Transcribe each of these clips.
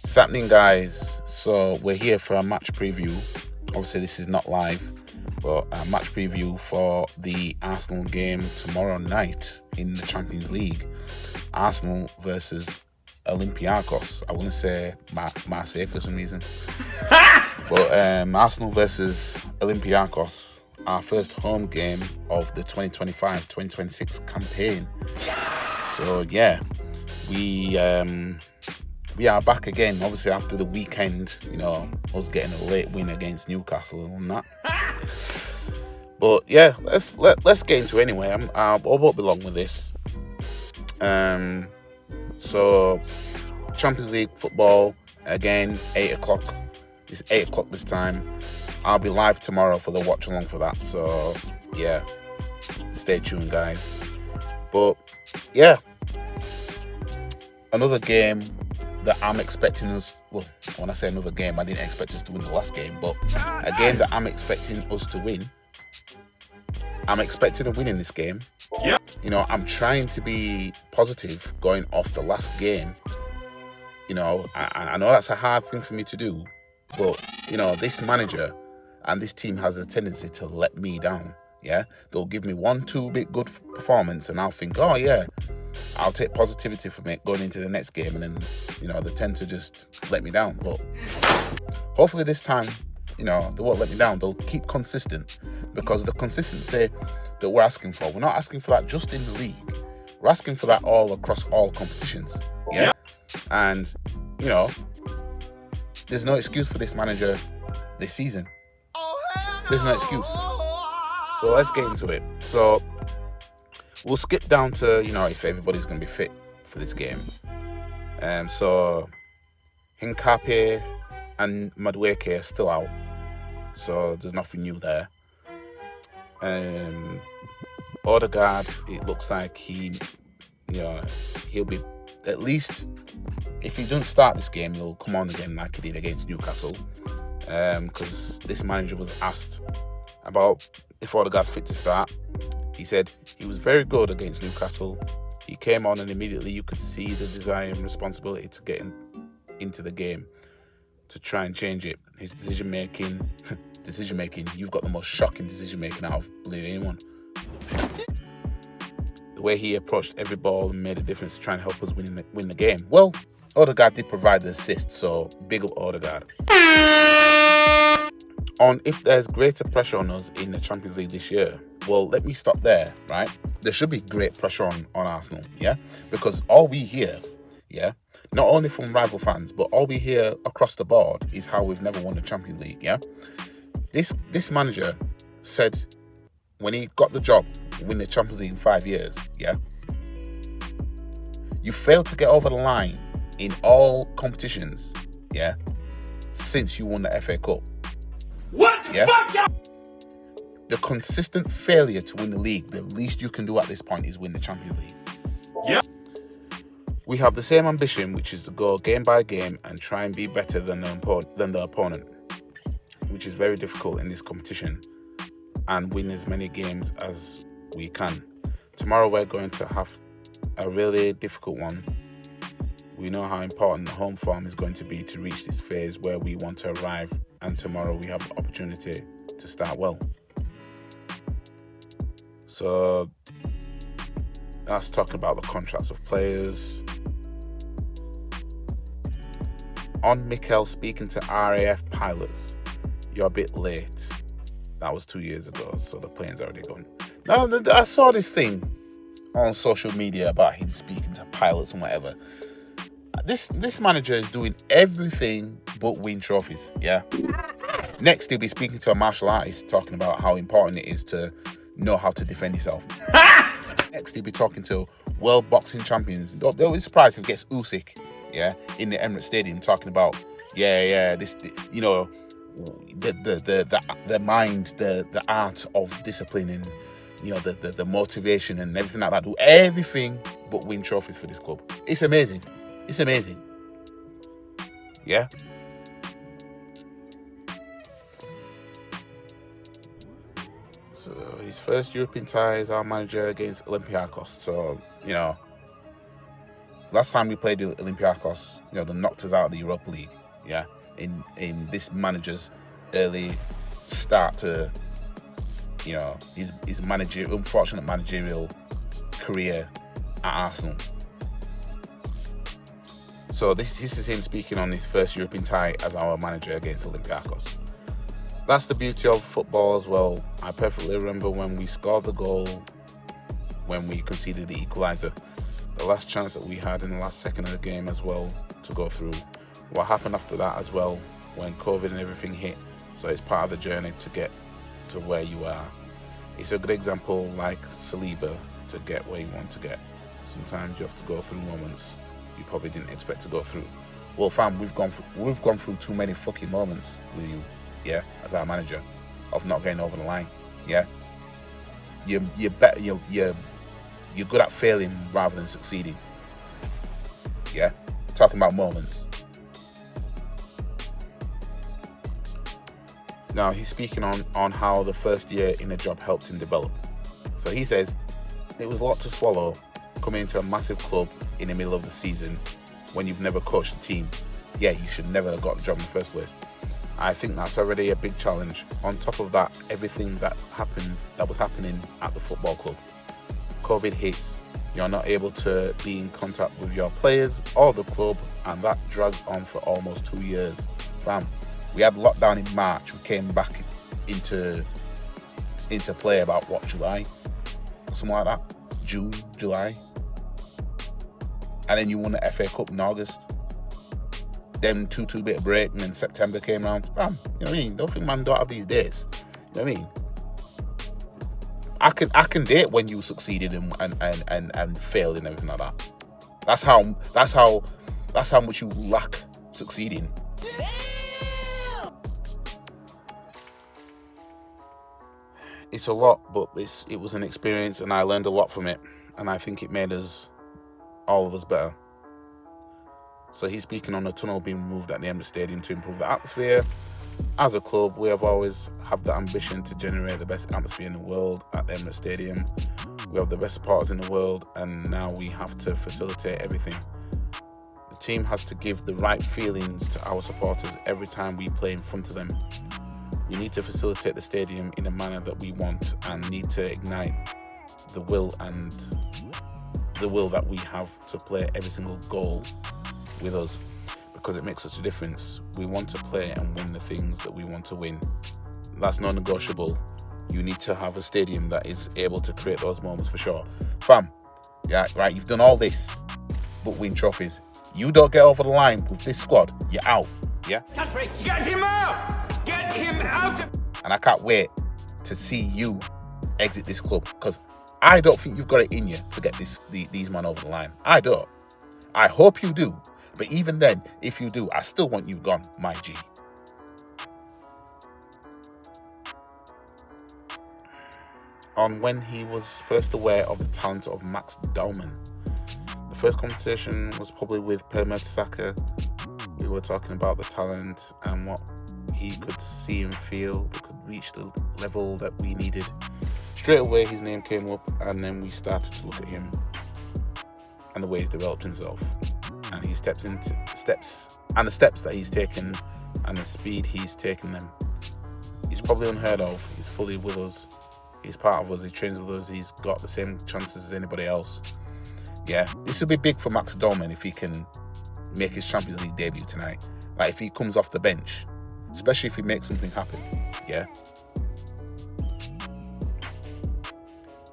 It's happening, guys. So we're here for a match preview. Obviously, this is not live, but a match preview for the Arsenal game tomorrow night in the Champions League. Arsenal versus Olympiakos. I wouldn't say Marseille for some reason. But Arsenal versus Olympiakos, our first home game of the 2025-2026 campaign. So yeah, we are back again, obviously after the weekend, us getting a late win against Newcastle and that. But yeah, let's get into it anyway. I won't be long with this. So Champions League football again, 8:00. It's 8:00 this time. I'll be live tomorrow for the watch along for that. So yeah, stay tuned, guys. But yeah, another game that I'm expecting us, well, when I say another game, I didn't expect us to win the last game, but a game that I'm expecting us to win. I'm expecting a win in this game. Yeah. I'm trying to be positive going off the last game. I know that's a hard thing for me to do, but, this manager and this team has a tendency to let me down. Yeah. They'll give me 1-2 bit good performance and I'll think, oh yeah, I'll take positivity from it going into the next game, and then, they tend to just let me down. But hopefully this time, they won't let me down. They'll keep consistent, because the consistency that we're asking for, we're not asking for that just in the league. We're asking for that all across all competitions. Yeah. And, there's no excuse for this manager this season. There's no excuse. So let's get into it. So we'll skip down to, if everybody's going to be fit for this game. So Hincapié and Madueke are still out. So there's nothing new there. Odegaard, it looks like he'll be, at least, if he doesn't start this game, he'll come on again like he did against Newcastle. Because this manager was asked about if Odegaard's fit to start. He said he was very good against Newcastle. He came on and immediately you could see the desire and responsibility to get into the game, to try and change it. His decision making, you've got the most shocking decision making out of anyone. The way he approached every ball and made a difference to try and help us win the game. Well, Odegaard did provide the assist, so big up Odegaard. On if there's greater pressure on us in the Champions League this year, well, let me stop there, right? There should be great pressure on Arsenal, yeah? Because all we hear, yeah, not only from rival fans, but all we hear across the board is how we've never won the Champions League, yeah? This manager said when he got the job, win the Champions League in 5 years, yeah? You failed to get over the line in all competitions, yeah, since you won the FA Cup. What the fuck, y'all? The consistent failure to win the league, the least you can do at this point is win the Champions League. Yeah. We have the same ambition, which is to go game by game and try and be better than the opponent, which is very difficult in this competition, and win as many games as we can. Tomorrow we're going to have a really difficult one. We know how important the home form is going to be to reach this phase where we want to arrive, and tomorrow we have the opportunity to start well. So that's talking about the contracts of players. On Mikel speaking to RAF pilots, you're a bit late. That was 2 years ago, so the plane's already gone. Now, I saw this thing on social media about him speaking to pilots and whatever. This manager is doing everything but win trophies, yeah? Next, he'll be speaking to a martial artist, talking about how important it is to know how to defend yourself. Next, he'll be talking to world boxing champions. Don't be surprised if he gets Usyk, yeah, in the Emirates Stadium, talking about, this, the mind, the art of discipline, and the motivation and everything like that. Do everything but win trophies for this club. It's amazing. It's amazing. Yeah. So his first European tie is our manager against Olympiakos. So, Last time we played the Olympiakos, they knocked us out of the Europa League. Yeah, in this manager's early start to, his unfortunate managerial career at Arsenal. So this is him speaking on his first European tie as our manager against Olympiakos. That's the beauty of football as well. I perfectly remember when we scored the goal, when we conceded the equaliser, the last chance that we had in the last second of the game as well to go through. What happened after that as well, when COVID and everything hit. So it's part of the journey to get to where you are. It's a good example, like Saliba, to get where you want to get. Sometimes you have to go through moments you probably didn't expect to go through. Well, fam, we've gone through too many fucking moments with you, yeah, as our manager, of not getting over the line, yeah. You're good at failing rather than succeeding, yeah. Talking about moments. Now he's speaking on how the first year in a job helped him develop. So he says it was a lot to swallow coming into a massive club in the middle of the season when you've never coached a team. Yeah, you should never have got the job in the first place. I think that's already a big challenge. On top of that, everything that was happening at the football club. COVID hits, you're not able to be in contact with your players or the club, and that dragged on for almost 2 years. Fam, we had lockdown in March. We came back into play about July? Something like that. June, July. And then you won the FA Cup in August. Then 2 bit of break, and then September came around. Bam, you know what I mean? Don't think man don't have these days. You know what I mean? I can date when you succeeded and failed and everything like that. That's how much you lack succeeding. It's a lot, but it was an experience, and I learned a lot from it, and I think it made all of us better. So he's speaking on the tunnel being moved at the Emirates Stadium to improve the atmosphere. As a club, we have always had the ambition to generate the best atmosphere in the world at the Emirates Stadium. We have the best supporters in the world, and now we have to facilitate everything. The team has to give the right feelings to our supporters every time we play in front of them. We need to facilitate the stadium in a manner that we want, and need to ignite the will that we have to play every single goal with us, because it makes such a difference. We want to play and win the things that we want to win. That's non-negotiable. You need to have a stadium that is able to create those moments for sure. Fam, yeah, right, you've done all this, but win trophies. You don't get over the line with this squad, you're out, yeah? Get him out! Get him out! And I can't wait to see you exit this club, because I don't think you've got it in you to get these men over the line. I don't. I hope you do. But even then, if you do, I still want you gone, my G. On when he was first aware of the talent of Max Dolman. The first conversation was probably with Per Mertesacker. We were talking about the talent and what he could see and feel that could reach the level that we needed. Straight away, his name came up, and then we started to look at him and the way he's developed himself, and the steps that he's taken, and the speed he's taken them. He's probably unheard of. He's fully with us. He's part of us. He trains with us. He's got the same chances as anybody else. Yeah, this would be big for Max Dolman if he can make his Champions League debut tonight. Like if he comes off the bench, especially if he makes something happen. Yeah.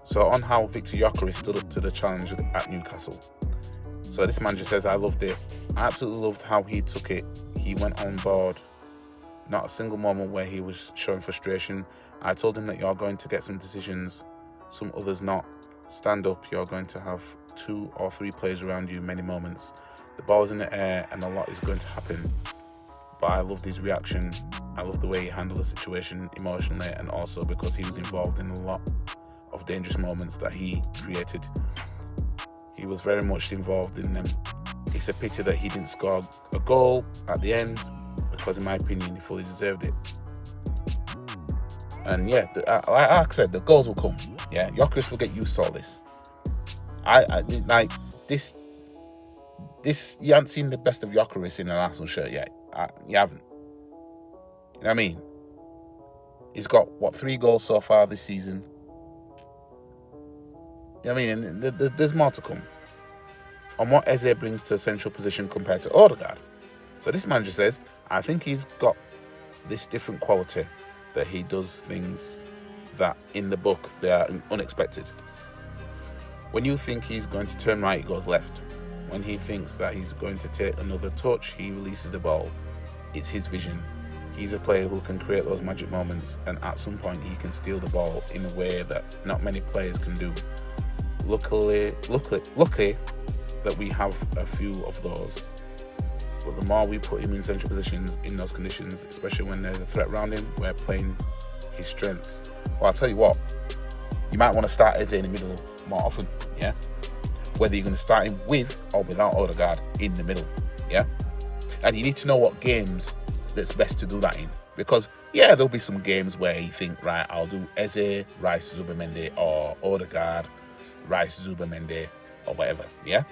So on how Victor Gyökeres stood up to the challenge at Newcastle. So this manager says, I loved it. I absolutely loved how he took it. He went on board. Not a single moment where he was showing frustration. I told him that you're going to get some decisions, some others not. Stand up, you're going to have 2 or 3 players around you many moments. The ball's in the air and a lot is going to happen. But I loved his reaction. I loved the way he handled the situation emotionally, and also because he was involved in a lot of dangerous moments that he created. He was very much involved in them. It's a pity that he didn't score a goal at the end, because in my opinion he fully deserved it. And yeah, like I said, the goals will come. Yeah, Gyökeres will get used to all this. I like this. you haven't seen the best of Gyökeres in an Arsenal shirt yet. You haven't. You know what I mean? He's got, 3 goals so far this season. You know what I mean? And there's more to come on what Eze brings to a central position compared to Odegaard. So this manager says, I think he's got this different quality, that he does things that in the book they are unexpected. When you think he's going to turn right, he goes left. When he thinks that he's going to take another touch, he releases the ball. It's his vision. He's a player who can create those magic moments, and at some point he can steal the ball in a way that not many players can do. Luckily that we have a few of those. But the more we put him in central positions in those conditions, especially when there's a threat around him, we're playing his strengths. Well, I'll tell you what, you might want to start Eze in the middle more often, yeah? Whether you're going to start him with or without Odegaard in the middle, yeah? And you need to know what games that's best to do that in. Because, yeah, there'll be some games where you think, right, I'll do Eze, Rice, Zubimendi, or Odegaard, Rice, Zubimendi, or whatever, yeah?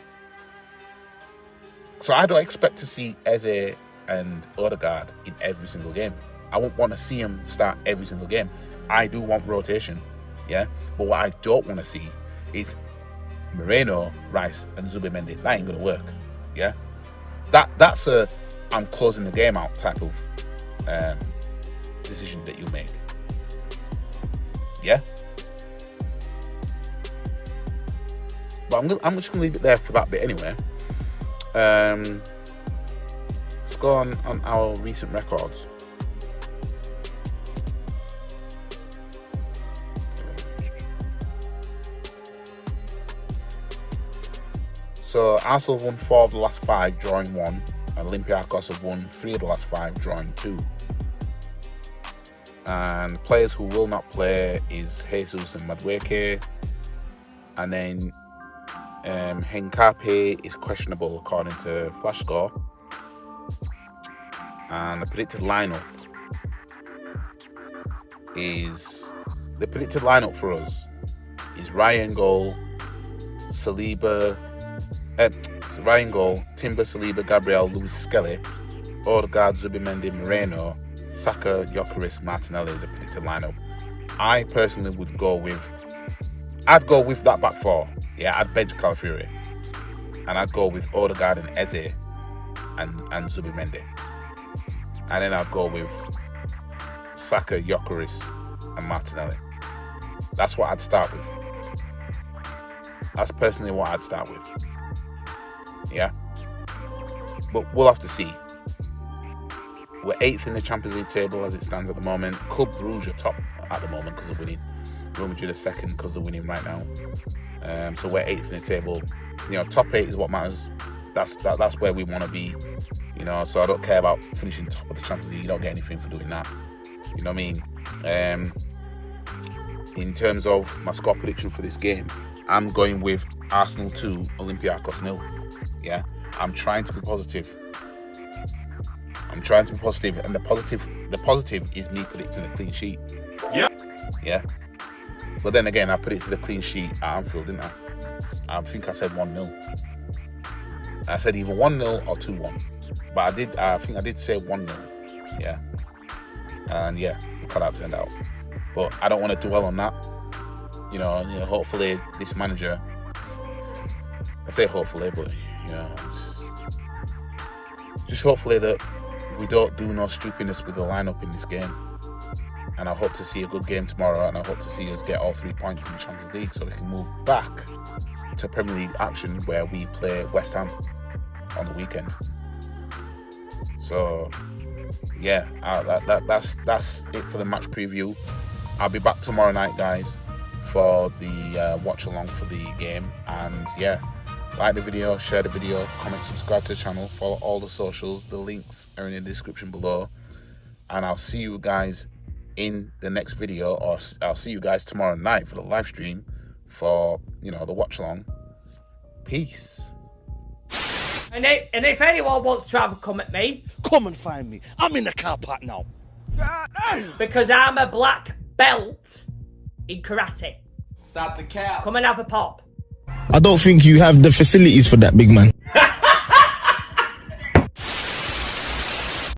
So I don't expect to see Eze and Odegaard in every single game. I won't want to see him start every single game. I do want rotation, yeah? But what I don't want to see is Moreno, Rice, and Zubimendi. That ain't going to work, yeah? That's a I'm closing the game out type of decision that you make, yeah? But I'm just going to leave it there for that bit anyway. Let's go on our recent records. So Arsenal have won 4 of the last 5, drawing 1. And Olympiakos have won 3 of the last 5, drawing 2. And players who will not play is Jesus and Madueke. And then Henkape is questionable according to Flashscore. And the predicted lineup for us is Ryan goal, Timber, Saliba, Gabriel, Luis Skelly, Odegaard, Zubimendi, Moreno, Saka, Gyökeres, Martinelli is a predicted lineup. I personally would I'd go with that back 4. Yeah, I'd bench Calafiori. And I'd go with Odegaard and Eze and Zubimendi. And then I'd go with Saka, Gyökeres and Martinelli. That's what I'd start with. That's personally what I'd start with. Yeah? But we'll have to see. We're 8th in the Champions League table as it stands at the moment. Club Brugge are top at the moment because they're winning. Real Madrid are 2nd because they're winning right now. So we're 8th in the table. You know, top 8 is what matters. That's where we want to be. You know, so I don't care about finishing top of the Champions League. You don't get anything for doing that. You know what I mean? In terms of my score prediction for this game, I'm going with Arsenal 2, Olympiakos 0. Yeah, I'm trying to be positive. And the positive is me predicting a clean sheet. Yeah. But then again, I predicted a clean sheet at Anfield, didn't I? I think I said 1-0. I said either 1-0 or 2-1. But I think I did say 1-0. Yeah. And yeah, look how that turned out. But I don't want to dwell on that. You know, hopefully this manager, I say hopefully, but you know, just hopefully that we don't do no stupidness with the lineup in this game. And I hope to see a good game tomorrow, and I hope to see us get all 3 points in the Champions League so we can move back to Premier League action where we play West Ham on the weekend. So yeah, that's it for the match preview. I'll be back tomorrow night, guys, for the watch along for the game. And yeah, like the video, share the video, comment, subscribe to the channel, follow all the socials. The links are in the description below. And I'll see you guys in the next video, or I'll see you guys tomorrow night for the live stream for, the watch along. Peace. And if anyone wants to have a come at me, come and find me. I'm in the car park now. Because I'm a black belt in karate. Stop the cap. Come and have a pop. I don't think you have the facilities for that, big man.